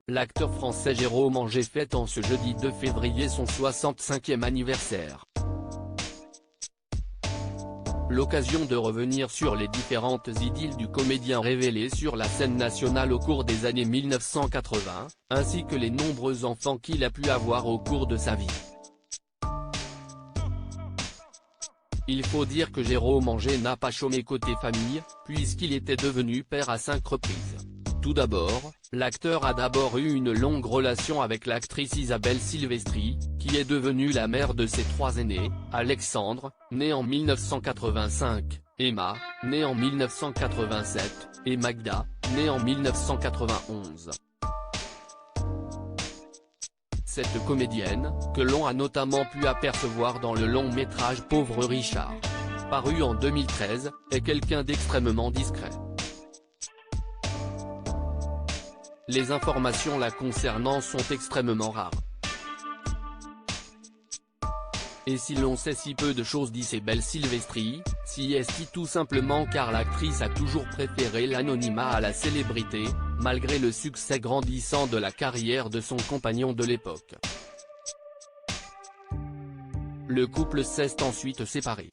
l'acteur français Jérôme Angé fête en ce jeudi 2 février son 65e anniversaire. L'occasion de revenir sur les différentes idylles du comédien révélées sur la scène nationale au cours des années 1980, ainsi que les nombreux enfants qu'il a pu avoir au cours de sa vie. Il faut dire que Jérôme Angé n'a pas chômé côté famille, puisqu'il était devenu père à 5 reprises. Tout d'abord, l'acteur a d'abord eu une longue relation avec l'actrice Isabelle Silvestri, qui est devenue la mère de ses 3 aînés, Alexandre, né en 1985, Emma, née en 1987, et Magda, née en 1991. Cette comédienne, que l'on a notamment pu apercevoir dans le long-métrage Pauvre Richard, paru en 2013, est quelqu'un d'extrêmement discret. Les informations la concernant sont extrêmement rares. Et si l'on sait si peu de choses d'Isabelle Silvestri, si est-il tout simplement car l'actrice a toujours préféré l'anonymat à la célébrité, malgré le succès grandissant de la carrière de son compagnon de l'époque. Le couple s'est ensuite séparé.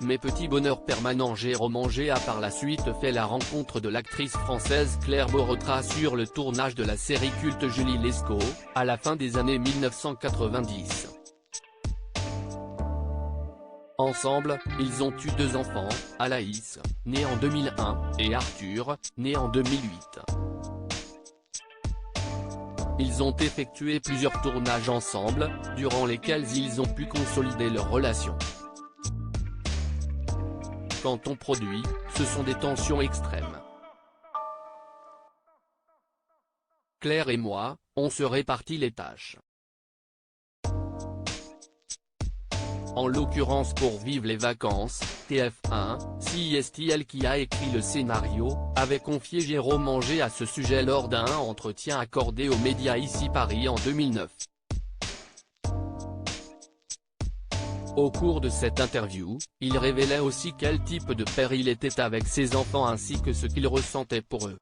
Mais petit bonheur permanent, Jérôme Angé a par la suite fait la rencontre de l'actrice française Claire Borotra sur le tournage de la série culte Julie Lescaut, à la fin des années 1990. Ensemble, ils ont eu 2 enfants, Alaïs, née en 2001, et Arthur, né en 2008. Ils ont effectué plusieurs tournages ensemble, durant lesquels ils ont pu consolider leur relation. Quand on produit, ce sont des tensions extrêmes. Claire et moi, on se répartit les tâches. En l'occurrence pour Vive les vacances, TF1, CISTL qui a écrit le scénario, avait confié Jérôme Angé à ce sujet lors d'un entretien accordé aux médias Ici Paris en 2009. Au cours de cette interview, il révélait aussi quel type de père il était avec ses enfants ainsi que ce qu'il ressentait pour eux.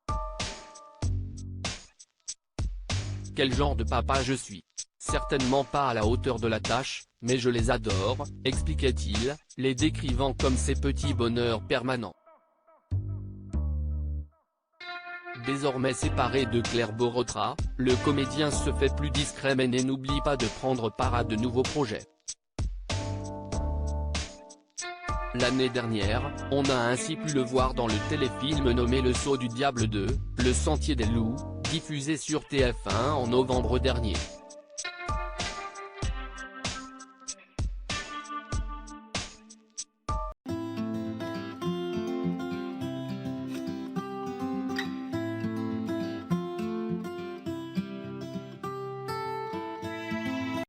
Quel genre de papa je suis? Certainement pas à la hauteur de la tâche, mais je les adore, expliquait-il, les décrivant comme ses petits bonheurs permanents. Désormais séparé de Claire Borotra, le comédien se fait plus discret mais n'oublie pas de prendre part à de nouveaux projets. L'année dernière, on a ainsi pu le voir dans le téléfilm nommé Le Sceau du Diable 2, Le Sentier des Loups, diffusé sur TF1 en novembre dernier.